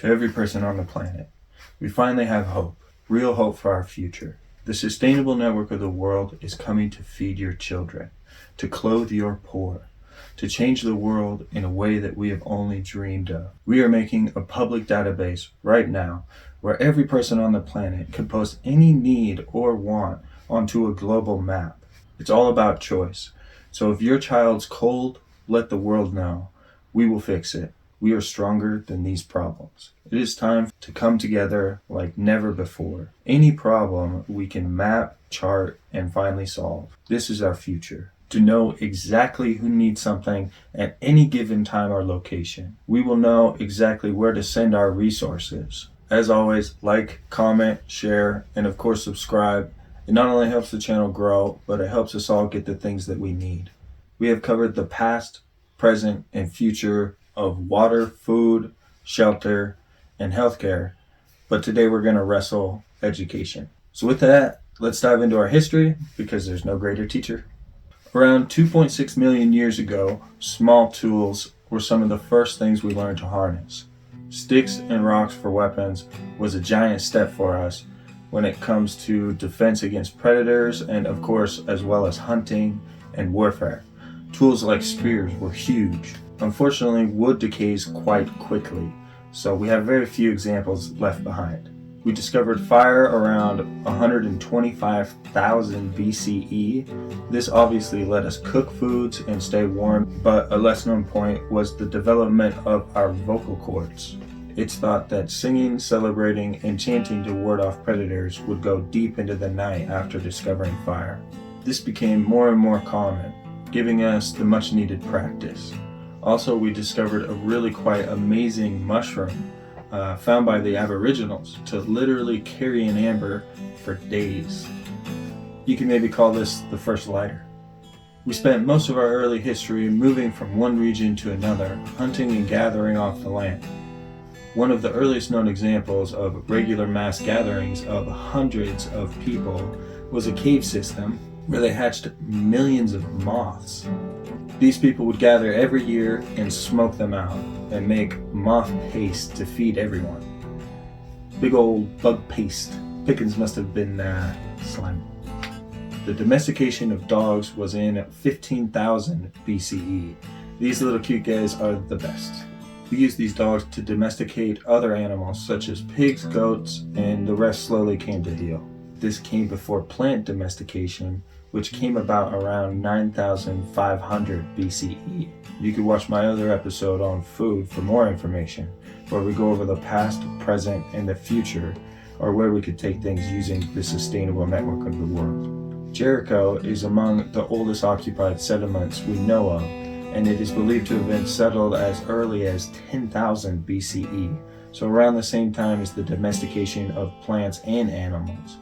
To every person on the planet, we finally have hope, real hope for our future. The sustainable network of the world is coming to feed your children, to clothe your poor, to change the world in a way that we have only dreamed of. We are making a public database right now where every person on the planet can post any need or want onto a global map. It's all about choice. So if your child's cold, let the world know. We will fix it. We are stronger than these problems. It is time to come together like never before. Any problem we can map, chart, and finally solve. This is our future. To know exactly who needs something at any given time or location. We will know exactly where to send our resources. As always, like, comment, share, and of course subscribe. It not only helps the channel grow, but it helps us all get the things that we need. We have covered the past, present, and future of water, food, shelter, and healthcare, but today we're going to wrestle education. So with that, let's dive into our history, because there's no greater teacher. Around 2.6 million years ago, small tools were some of the first things we learned to harness. Sticks and rocks for weapons was a giant step for us when it comes to defense against predators, and of course, as well as hunting and warfare. Tools like spears were huge. Unfortunately, wood decays quite quickly, so we have very few examples left behind. We discovered fire around 125,000 BCE. This obviously let us cook foods and stay warm, but a less known point was the development of our vocal cords. It's thought that singing, celebrating, and chanting to ward off predators would go deep into the night after discovering fire. This became more and more common, giving us the much needed practice. Also, we discovered a really quite amazing mushroom found by the Aboriginals to literally carry an amber for days. You can maybe call this the first lighter. We spent most of our early history moving from one region to another, hunting and gathering off the land. One of the earliest known examples of regular mass gatherings of hundreds of people was a cave system where they hatched millions of moths. These people would gather every year and smoke them out and make moth paste to feed everyone. Big old bug paste. Pickens must have been slimy. The domestication of dogs was in 15,000 BCE. These little cute guys are the best. We used these dogs to domesticate other animals such as pigs, goats, and the rest slowly came to heel. This came before plant domestication, which came about around 9,500 BCE. You can watch my other episode on food for more information, where we go over the past, present, and the future, or where we could take things using the sustainable network of the world. Jericho is among the oldest occupied settlements we know of, and it is believed to have been settled as early as 10,000 BCE, so around the same time as the domestication of plants and animals.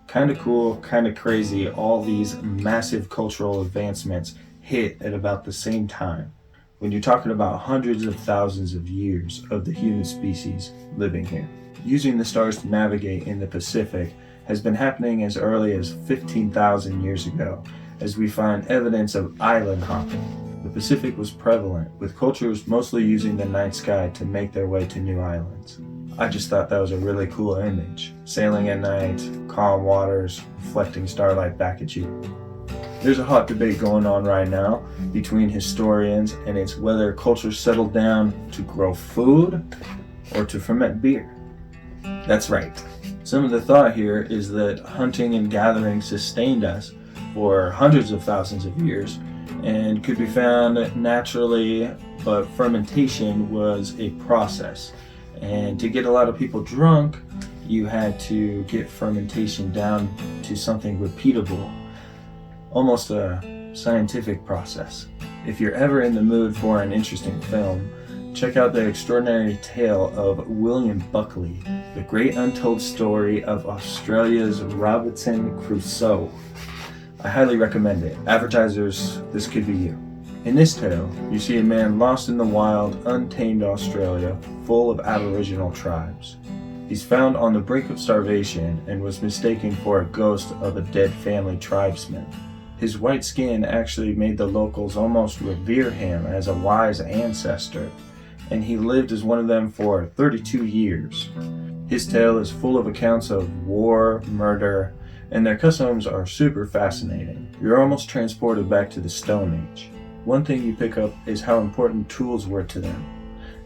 Kind of cool, kind of crazy, all these massive cultural advancements hit at about the same time, when you're talking about hundreds of thousands of years of the human species living here. Using the stars to navigate in the Pacific has been happening as early as 15,000 years ago, as we find evidence of island hopping. The Pacific was prevalent, with cultures mostly using the night sky to make their way to new islands. I just thought that was a really cool image. Sailing at night, calm waters, reflecting starlight back at you. There's a hot debate going on right now between historians, and it's whether culture settled down to grow food or to ferment beer. That's right. Some of the thought here is that hunting and gathering sustained us for hundreds of thousands of years and could be found naturally, but fermentation was a process. And to get a lot of people drunk, you had to get fermentation down to something repeatable, almost a scientific process. If you're ever in the mood for an interesting film, check out The Extraordinary Tale of William Buckley, the great untold story of Australia's Robinson Crusoe. I highly recommend it. Advertisers, this could be you. In this tale, you see a man lost in the wild, untamed Australia, full of Aboriginal tribes. He's found on the brink of starvation and was mistaken for a ghost of a dead family tribesman. His white skin actually made the locals almost revere him as a wise ancestor, and he lived as one of them for 32 years. His tale is full of accounts of war, murder, and their customs are super fascinating. You're almost transported back to the Stone Age. One thing you pick up is how important tools were to them,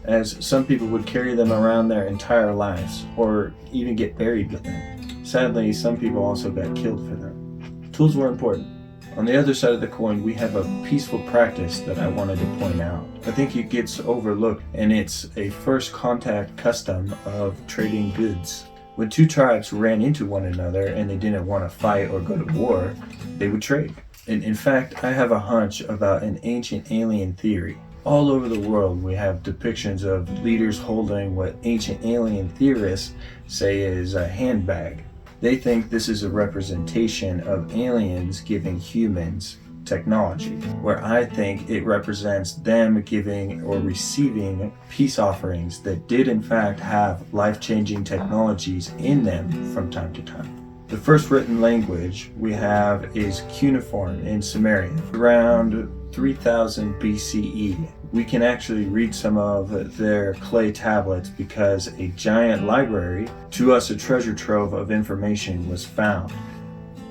as some people would carry them around their entire lives, or even get buried with them. Sadly, some people also got killed for them. Tools were important. On the other side of the coin, we have a peaceful practice that I wanted to point out. I think it gets overlooked, and it's a first contact custom of trading goods. When two tribes ran into one another and they didn't want to fight or go to war, they would trade. And in fact, I have a hunch about an ancient alien theory. All over the world, we have depictions of leaders holding what ancient alien theorists say is a handbag. They think this is a representation of aliens giving humans technology, where I think it represents them giving or receiving peace offerings that did in fact have life-changing technologies in them from time to time. The first written language we have is cuneiform in Sumerian, around 3000 BCE. We can actually read some of their clay tablets because a giant library, to us a treasure trove of information, was found.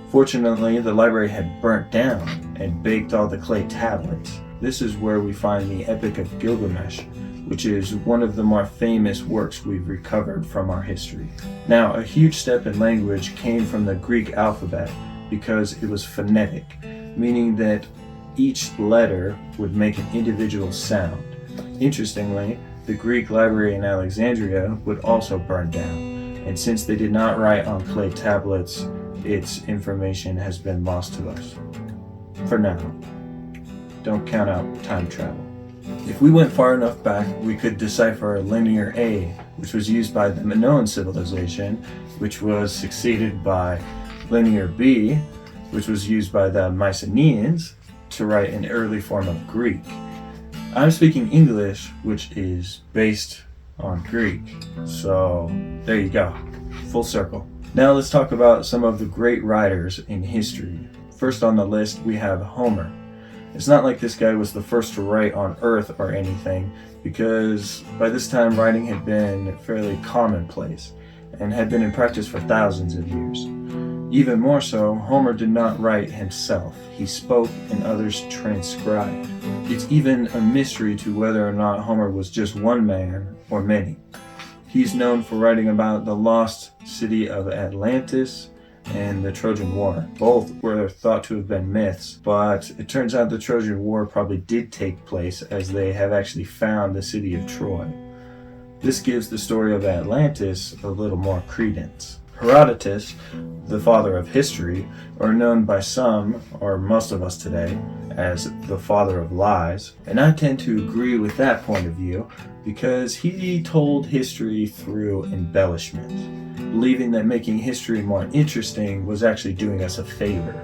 Fortunately, the library had burnt down and baked all the clay tablets. This is where we find the Epic of Gilgamesh, which is one of the more famous works we've recovered from our history. Now, a huge step in language came from the Greek alphabet because it was phonetic, meaning that each letter would make an individual sound. Interestingly, the Greek library in Alexandria would also burn down, and since they did not write on clay tablets, its information has been lost to us. For now. Don't count out time travel. If we went far enough back, we could decipher linear A, which was used by the Minoan civilization, which was succeeded by linear B, which was used by the Mycenaeans to write an early form of Greek. I'm speaking English, which is based on Greek. So there you go, full circle. Now let's talk about some of the great writers in history. First on the list, we have Homer. It's not like this guy was the first to write on Earth or anything, because by this time writing had been fairly commonplace and had been in practice for thousands of years. Even more so, Homer did not write himself. He spoke and others transcribed. It's even a mystery to whether or not Homer was just one man or many. He's known for writing about the lost city of Atlantis and the Trojan War. Both were thought to have been myths, but it turns out the Trojan War probably did take place, as they have actually found the city of Troy. This gives the story of Atlantis a little more credence. Herodotus, the father of history, or known by some, or most of us today, as the father of lies, and I tend to agree with that point of view because he told history through embellishment, believing that making history more interesting was actually doing us a favor.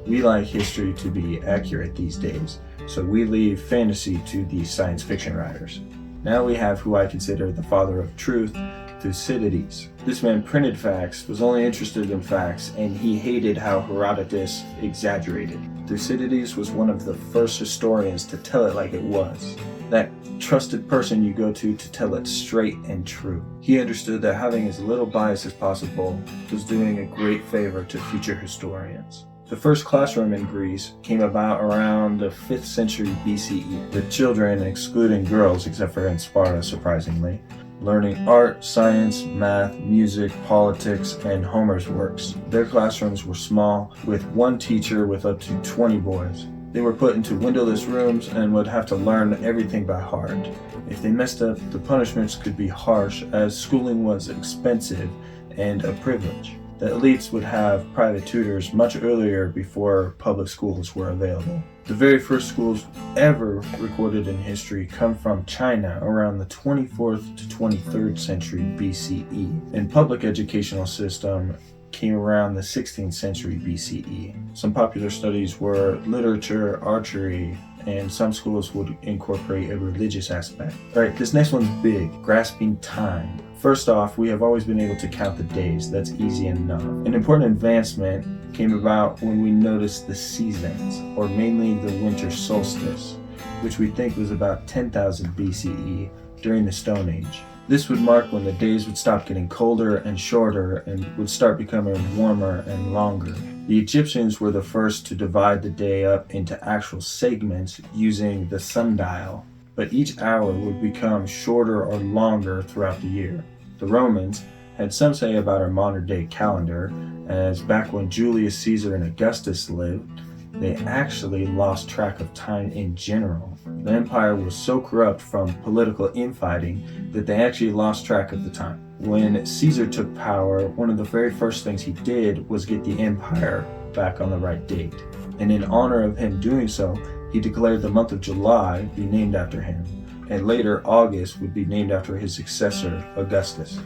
We like history to be accurate these days, so we leave fantasy to the science fiction writers. Now we have who I consider the father of truth, Thucydides. This man printed facts, was only interested in facts, and he hated how Herodotus exaggerated. Thucydides was one of the first historians to tell it like it was. That trusted person you go to tell it straight and true. He understood that having as little bias as possible was doing a great favor to future historians. The first classroom in Greece came about around the 5th century BCE, with children, excluding girls except for in Sparta surprisingly, learning art, science, math, music, politics, and Homer's works. Their classrooms were small, with one teacher with up to 20 boys. They were put into windowless rooms and would have to learn everything by heart. If they messed up, the punishments could be harsh, as schooling was expensive and a privilege. The elites would have private tutors much earlier before public schools were available. The very first schools ever recorded in history come from China around the 24th to 23rd century BCE, and public educational system came around the 16th century BCE. Some popular studies were literature, archery, and some schools would incorporate a religious aspect. Alright, this next one's big, grasping time. First off, we have always been able to count the days. That's easy enough. An important advancement came about when we noticed the seasons, or mainly the winter solstice, which we think was about 10,000 BCE, during the Stone Age. This would mark when the days would stop getting colder and shorter and would start becoming warmer and longer. The Egyptians were the first to divide the day up into actual segments using the sundial, but each hour would become shorter or longer throughout the year. The Romans had some say about our modern day calendar, as back when Julius Caesar and Augustus lived, they actually lost track of time in general. The empire was so corrupt from political infighting that they actually lost track of the time. When Caesar took power, one of the very first things he did was get the empire back on the right date. And in honor of him doing so, he declared the month of July be named after him, and later August would be named after his successor, Augustus.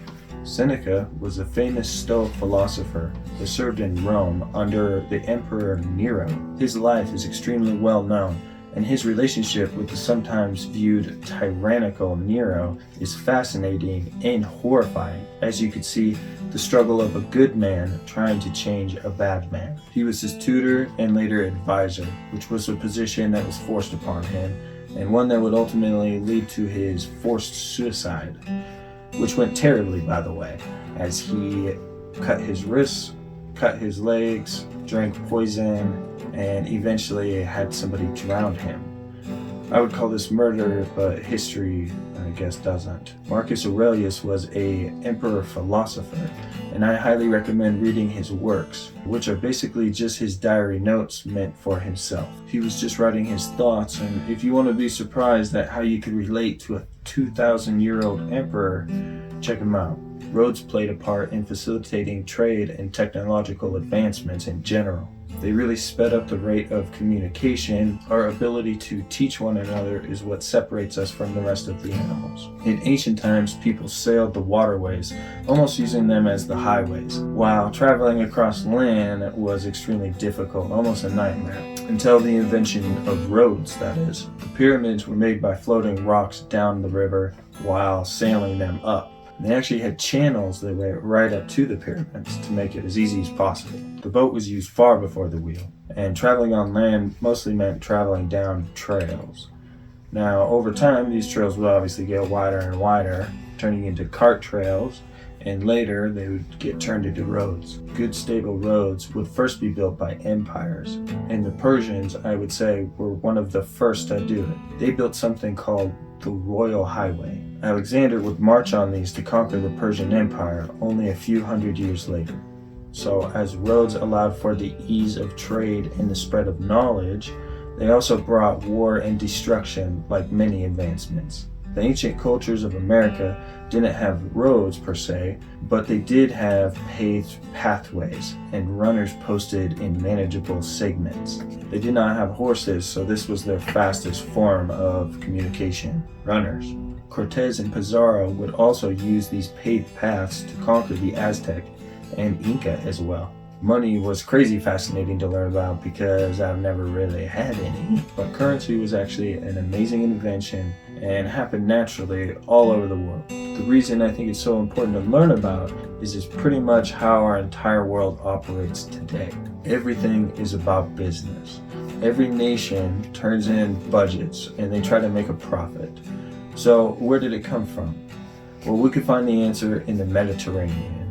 Seneca was a famous Stoic philosopher that served in Rome under the Emperor Nero. His life is extremely well known, and his relationship with the sometimes viewed tyrannical Nero is fascinating and horrifying, as you could see the struggle of a good man trying to change a bad man. He was his tutor and later advisor, which was a position that was forced upon him, and one that would ultimately lead to his forced suicide, which went terribly, by the way, as he cut his wrists, cut his legs, drank poison, and eventually had somebody drown him. I would call this murder, but history, I guess, doesn't. Marcus Aurelius was an emperor philosopher, and I highly recommend reading his works, which are basically just his diary notes meant for himself. He was just writing his thoughts, and if you want to be surprised at how you could relate to a 2,000-year-old emperor, check him out. Roads played a part in facilitating trade and technological advancements in general. They really sped up the rate of communication. Our ability to teach one another is what separates us from the rest of the animals. In ancient times, people sailed the waterways, almost using them as the highways, while traveling across land was extremely difficult, almost a nightmare. Until the invention of roads, that is. The pyramids were made by floating rocks down the river while sailing them up. They actually had channels that went right up to the pyramids to make it as easy as possible. The boat was used far before the wheel, and traveling on land mostly meant traveling down trails. Now, over time, these trails would obviously get wider and wider, turning into cart trails, and later they would get turned into roads. Good stable roads would first be built by empires, and the Persians, I would say, were one of the first to do it. They built something called the Royal Highway. Alexander would march on these to conquer the Persian Empire only a few hundred years later. So as roads allowed for the ease of trade and the spread of knowledge, they also brought war and destruction like many advancements. The ancient cultures of America didn't have roads per se, but they did have paved pathways and runners posted in manageable segments. They did not have horses, so this was their fastest form of communication, runners. Cortez and Pizarro would also use these paved paths to conquer the Aztec and Inca as well. Money was crazy fascinating to learn about because I've never really had any, but currency was actually an amazing invention and happened naturally all over the world. The reason I think it's so important to learn about is it's pretty much how our entire world operates today. Everything is about business. Every nation turns in budgets and they try to make a profit. So where did it come from? Well, we could find the answer in the Mediterranean,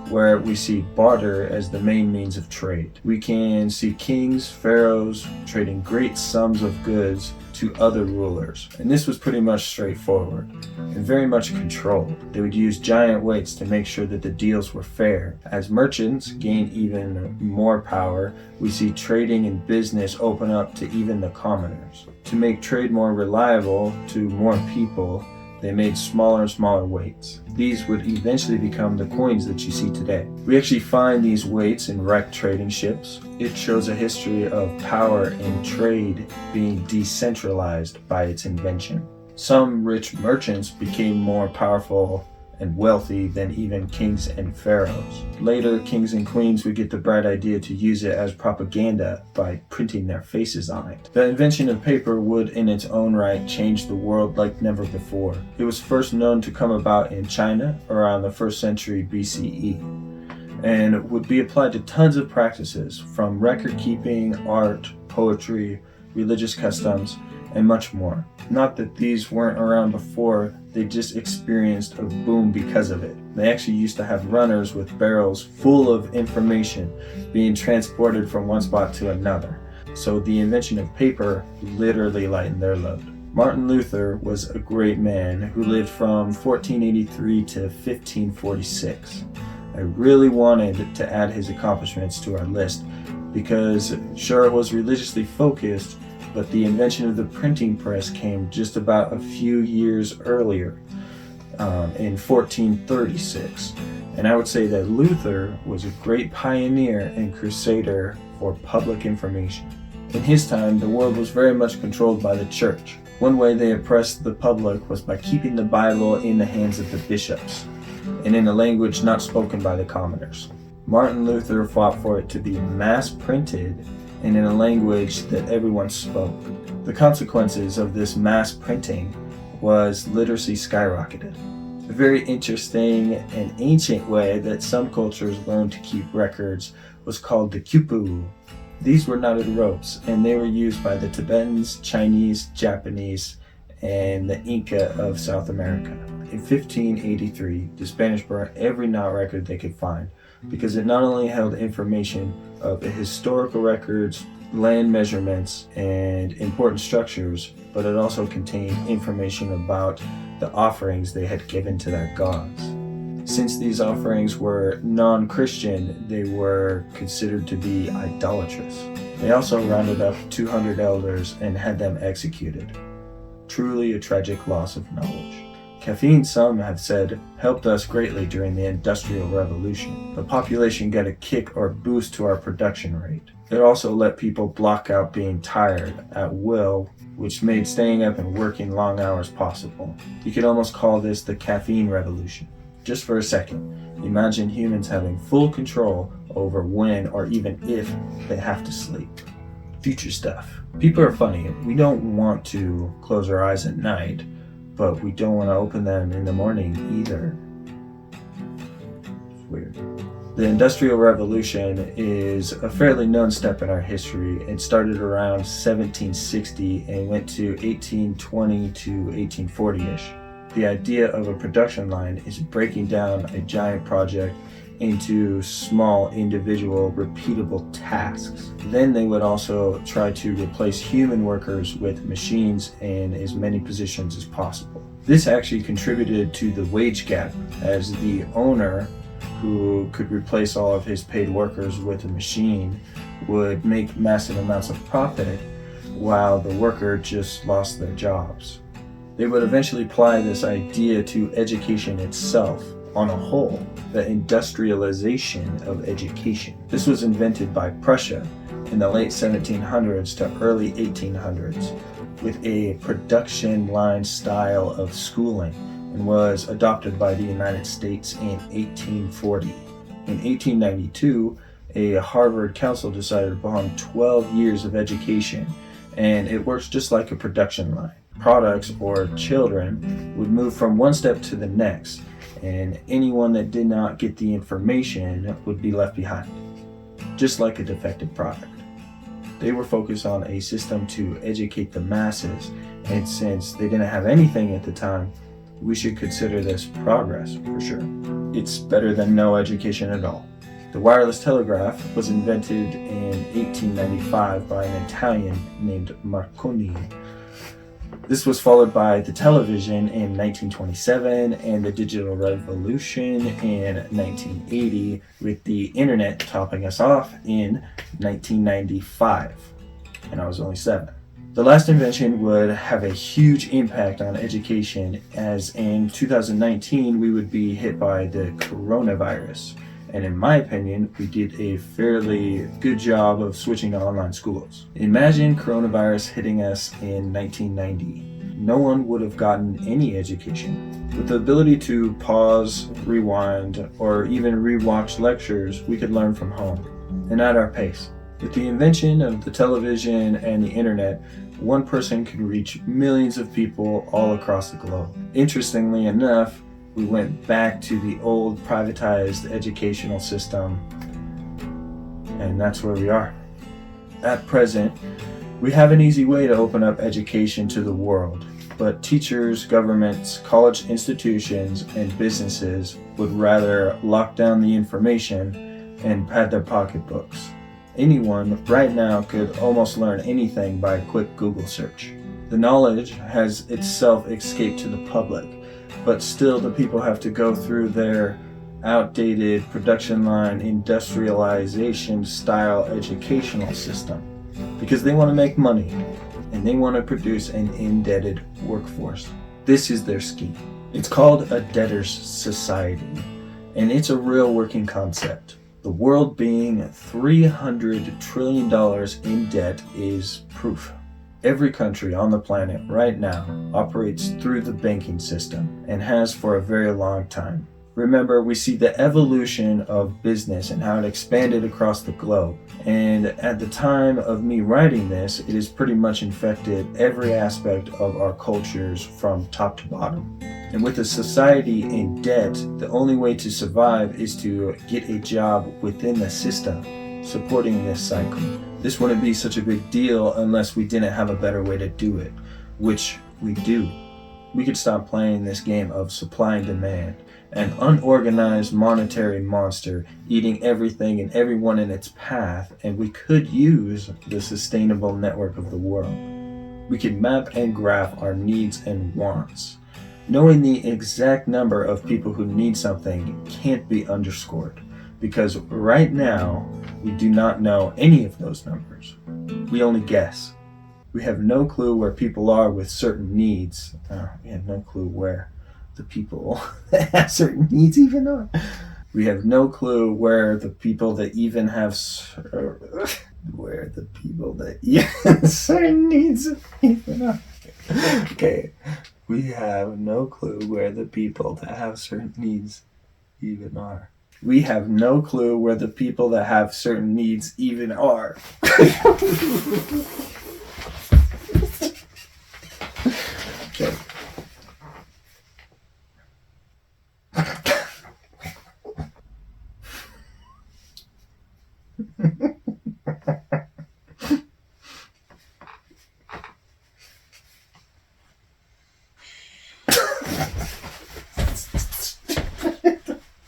where we see barter as the main means of trade. We can see kings, pharaohs trading great sums of goods to other rulers. And this was pretty much straightforward and very much controlled. They would use giant weights to make sure that the deals were fair. As merchants gained even more power, we see trading and business open up to even the commoners. To make trade more reliable to more people, they made smaller and smaller weights. These would eventually become the coins that you see today. We actually find these weights in wrecked trading ships. It shows a history of power and trade being decentralized by its invention. Some rich merchants became more powerful and wealthy than even kings and pharaohs. Later, kings and queens would get the bright idea to use it as propaganda by printing their faces on it. The invention of paper would in its own right change the world like never before. It was first known to come about in China around the 1st century BCE and would be applied to tons of practices from record keeping, art, poetry, religious customs, and much more. Not that these weren't around before, they just experienced a boom because of it. They actually used to have runners with barrels full of information being transported from one spot to another. So the invention of paper literally lightened their load. Martin Luther was a great man who lived from 1483 to 1546. I really wanted to add his accomplishments to our list because sure, it was religiously focused, but the invention of the printing press came just about a few years earlier, in 1436. And I would say that Luther was a great pioneer and crusader for public information. In his time, the world was very much controlled by the church. One way they oppressed the public was by keeping the Bible in the hands of the bishops, and in a language not spoken by the commoners. Martin Luther fought for it to be mass printed and in a language that everyone spoke. The consequences of this mass printing was literacy skyrocketed. A very interesting and ancient way that some cultures learned to keep records was called the quipu. These were knotted ropes, and they were used by the Tibetans, Chinese, Japanese, and the Inca of South America. In 1583, the Spanish burnt every knot record they could find because it not only held information of the historical records, land measurements, and important structures, but it also contained information about the offerings they had given to their gods. Since these offerings were non-Christian, they were considered to be idolatrous. They also rounded up 200 elders and had them executed. Truly a tragic loss of knowledge. Caffeine, some have said, helped us greatly during the Industrial Revolution. The population got a kick or boost to our production rate. It also let people block out being tired at will, which made staying up and working long hours possible. You could almost call this the caffeine revolution. Just for a second, imagine humans having full control over when or even if they have to sleep. Future stuff. People are funny. We don't want to close our eyes at night, but we don't want to open them in the morning either. It's weird. The Industrial Revolution is a fairly known step in our history. It started around 1760 and went to 1820 to 1840-ish. The idea of a production line is breaking down a giant project into small, individual, repeatable tasks. Then they would also try to replace human workers with machines in as many positions as possible. This actually contributed to the wage gap, as the owner, who could replace all of his paid workers with a machine, would make massive amounts of profit while the worker just lost their jobs. They would eventually apply this idea to education itself on a whole, the industrialization of education. This was invented by Prussia in the late 1700s to early 1800s with a production line style of schooling and was adopted by the United States in 1840. In 1892, a Harvard council decided upon 12 years of education, and it works just like a production line. Products or children would move from one step to the next, and anyone that did not get the information would be left behind, just like a defective product. They were focused on a system to educate the masses, and since they didn't have anything at the time, we should consider this progress for sure. It's better than no education at all. The wireless telegraph was invented in 1895 by an Italian named Marconi. This was followed by the television in 1927 and the digital revolution in 1980, with the internet topping us off in 1995, and I was only 7. The last invention would have a huge impact on education, as in 2019 we would be hit by the coronavirus. And in my opinion, we did a fairly good job of switching to online schools. Imagine coronavirus hitting us in 1990. No one would have gotten any education. With the ability to pause, rewind, or even rewatch lectures, we could learn from home, and at our pace. With the invention of the television and the internet, one person could reach millions of people all across the globe. Interestingly enough, we went back to the old privatized educational system, and that's where we are. At present, We have an easy way to open up education to the world, but teachers, governments, college institutions, and businesses would rather lock down the information and pad their pocketbooks. Anyone right now could almost learn anything by a quick Google search. The knowledge has itself escaped to the public, but still the people have to go through their outdated production line industrialization style educational system because they want to make money and they want to produce an indebted workforce. This is their scheme. It's called a debtor's society, and it's a real working concept. The world being $300 trillion in debt is proof. Every country on the planet right now operates through the banking system and has for a very long time. Remember, we see the evolution of business and how it expanded across the globe. And at the time of me writing this, it has pretty much infected every aspect of our cultures from top to bottom. And with a society in debt, the only way to survive is to get a job within the system, supporting this cycle. This wouldn't be such a big deal unless we didn't have a better way to do it, which we do. We could stop playing this game of supply and demand, an unorganized monetary monster eating everything and everyone in its path, and we could use the sustainable network of the world. We could map and graph our needs and wants. Knowing the exact number of people who need something can't be underscored, because right now we do not know any of those numbers. We only guess. We have no clue where people are with certain needs. We have no clue where the people that have certain needs even are. We have no clue where the people that even have where the people that even certain needs even are. Okay, we have no clue where the people that have certain needs even are. We have no clue where the people that have certain needs even are. Okay.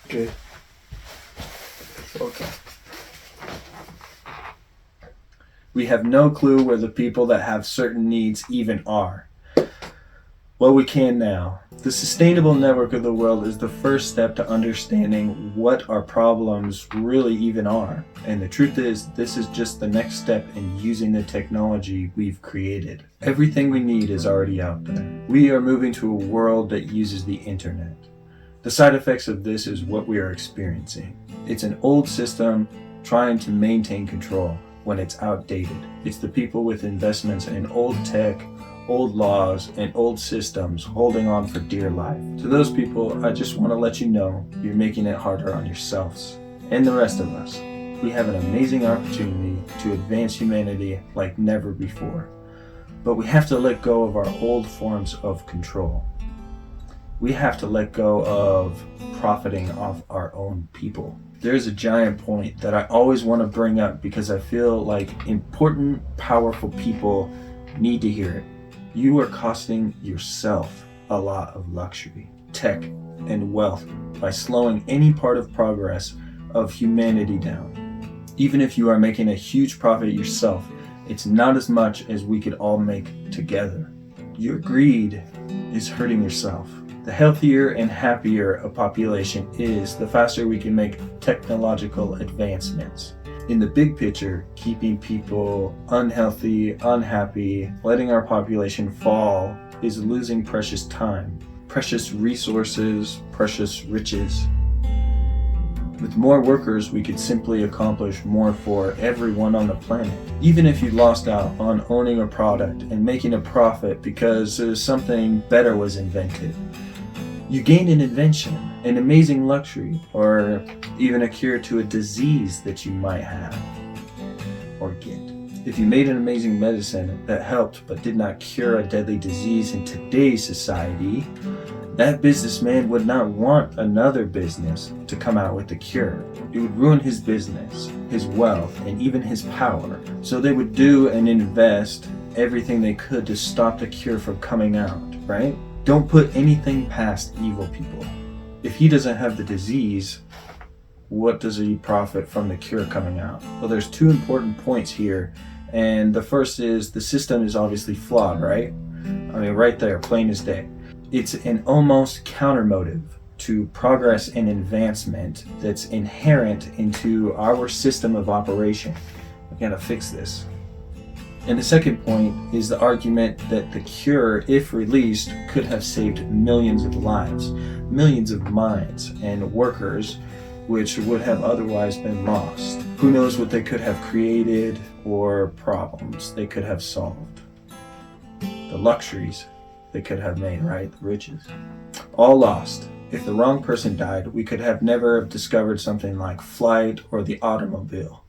Good. Okay. We have no clue where the people that have certain needs even are. Well, we can now. The sustainable network of the world is the first step to understanding what our problems really even are. And the truth is, this is just the next step in using the technology we've created. Everything we need is already out there. We are moving to a world that uses the internet. The side effects of this is what we are experiencing. It's an old system trying to maintain control when it's outdated. It's the people with investments in old tech, old laws, and old systems holding on for dear life. To those people, I just want to let you know you're making it harder on yourselves and the rest of us. We have an amazing opportunity to advance humanity like never before, but we have to let go of our old forms of control. We have to let go of profiting off our own people. There's a giant point that I always want to bring up because I feel like important, powerful people need to hear it. You are costing yourself a lot of luxury, tech, and wealth by slowing any part of progress of humanity down. Even if you are making a huge profit yourself, it's not as much as we could all make together. Your greed is hurting yourself. The healthier and happier a population is, the faster we can make technological advancements. In the big picture, keeping people unhealthy, unhappy, letting our population fall is losing precious time, precious resources, precious riches. With more workers, we could simply accomplish more for everyone on the planet. Even if you lost out on owning a product and making a profit because something better was invented, you gained an invention, an amazing luxury, or even a cure to a disease that you might have or get. If you made an amazing medicine that helped but did not cure a deadly disease in today's society, That businessman would not want another business to come out with the cure. It would ruin his business, his wealth, and even his power. So they would do and invest everything they could to stop the cure from coming out, right? Don't put anything past evil people. If he doesn't have the disease, what does he profit from the cure coming out? Well, there's two important points here. And the first is the system is obviously flawed, right? I mean, right there, plain as day. It's an almost counter motive to progress and advancement that's inherent into our system of operation. We gotta fix this. And the second point is the argument that the cure, if released, could have saved millions of lives, millions of minds and workers, which would have otherwise been lost. Who knows what they could have created or problems they could have solved. The luxuries they could have made, right? The riches. All lost. If the wrong person died, we could have never have discovered something like flight or the automobile.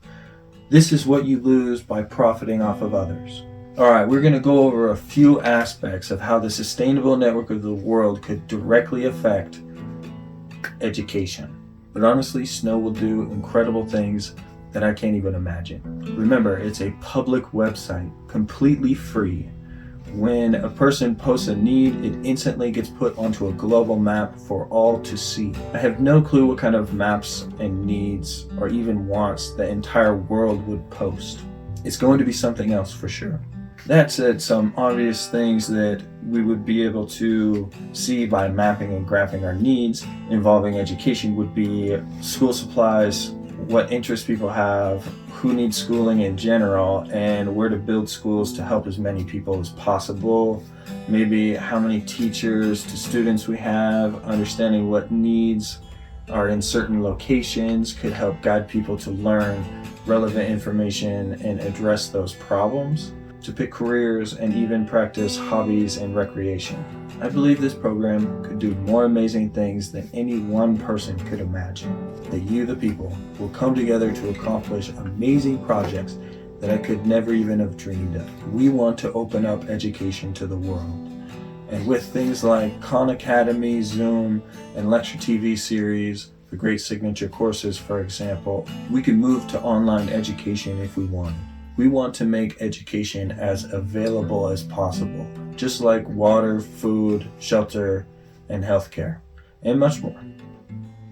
This is what you lose by profiting off of others. All right, we're going to go over a few aspects of how the sustainable network of the world could directly affect education. But honestly, Snow will do incredible things that I can't even imagine. Remember, it's a public website, completely free. When a person posts a need, it instantly gets put onto a global map for all to see. I have no clue what kind of maps and needs or even wants the entire world would post. It's going to be something else for sure. That said, some obvious things that we would be able to see by mapping and graphing our needs involving education would be school supplies, what interests people have, who needs schooling in general, and where to build schools to help as many people as possible. Maybe how many teachers to students we have, understanding what needs are in certain locations could help guide people to learn relevant information and address those problems, to pick careers and even practice hobbies and recreation. I believe this program could do more amazing things than any one person could imagine. That you, the people, will come together to accomplish amazing projects that I could never even have dreamed of. We want to open up education to the world. And with things like Khan Academy, Zoom, and lecture TV series, the great signature courses, for example, we can move to online education if we want. We want to make education as available as possible, just like water, food, shelter, and healthcare, and much more.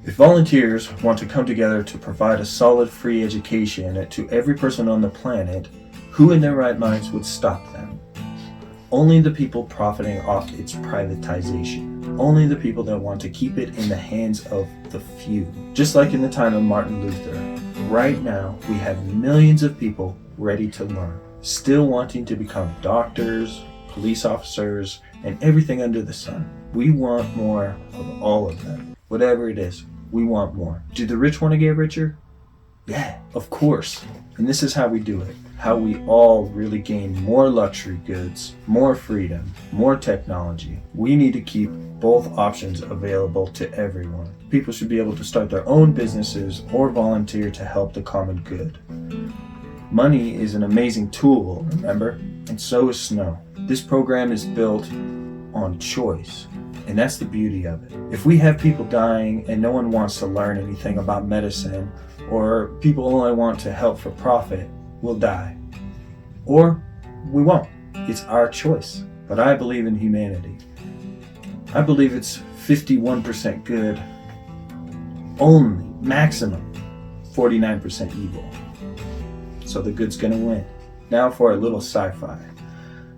If volunteers want to come together to provide a solid free education to every person on the planet, who in their right minds would stop them? Only the people profiting off its privatization. Only the people that want to keep it in the hands of the few. Just like in the time of Martin Luther, right now we have millions of people ready to learn, still wanting to become doctors, police officers, and everything under the sun. We want more of all of them. Whatever it is, we want more. Do the rich want to get richer? Yeah, of course. And this is how we do it. How we all really gain more luxury goods, more freedom, more technology. We need to keep both options available to everyone. People should be able to start their own businesses or volunteer to help the common good. Money is an amazing tool, remember? And so is Snow. This program is built on choice, and that's the beauty of it. If we have people dying and no one wants to learn anything about medicine, or people only want to help for profit, we'll die. Or we won't. It's our choice. But I believe in humanity. I believe it's 51% good, only, maximum, 49% evil. So the good's gonna win. Now for a little sci-fi.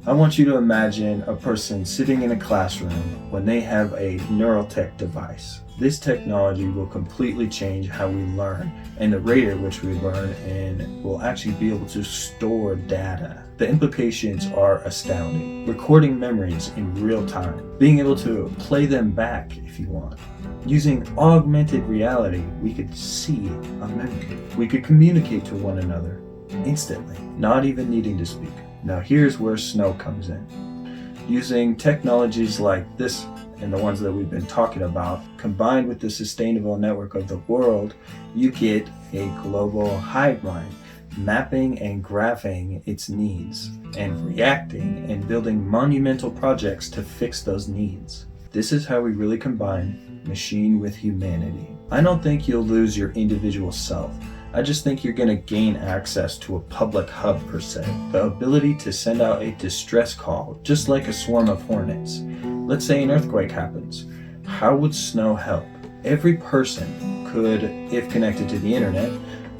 I want you to imagine a person sitting in a classroom when they have a Neuraltech device. This technology will completely change how we learn and the rate at which we learn, and will actually be able to store data. The implications are astounding. Recording memories in real time, being able to play them back if you want. Using augmented reality, we could see a memory. We could communicate to one another instantly, not even needing to speak. Now here's where Snow comes in. Using technologies like this and the ones that we've been talking about, combined with the sustainable network of the world, you get a global hive mind, mapping and graphing its needs, and reacting and building monumental projects to fix those needs. This is how we really combine machine with humanity. I don't think you'll lose your individual self. I just think you're going to gain access to a public hub per se. The ability to send out a distress call, just like a swarm of hornets. Let's say an earthquake happens. How would snow help? Every person could, if connected to the internet,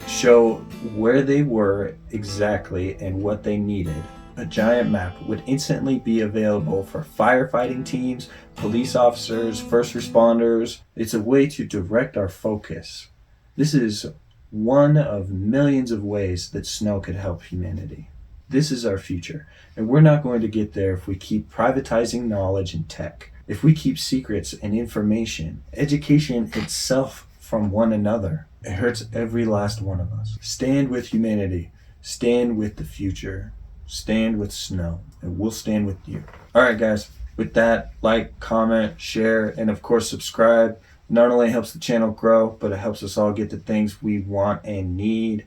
show where they were exactly and what they needed. A giant map would instantly be available for firefighting teams, police officers, first responders. It's a way to direct our focus. This is one of millions of ways that snow could help humanity. This is our future, and we're not going to get there if we keep privatizing knowledge and tech, if we keep secrets and information, education itself from one another. It hurts every last one of us. Stand with humanity. Stand with the future. Stand with snow, and we'll stand with you. All right, guys. With that, like, comment, share, and of course, subscribe. Not only helps the channel grow, but it helps us all get the things we want and need.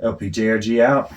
LPJRG out.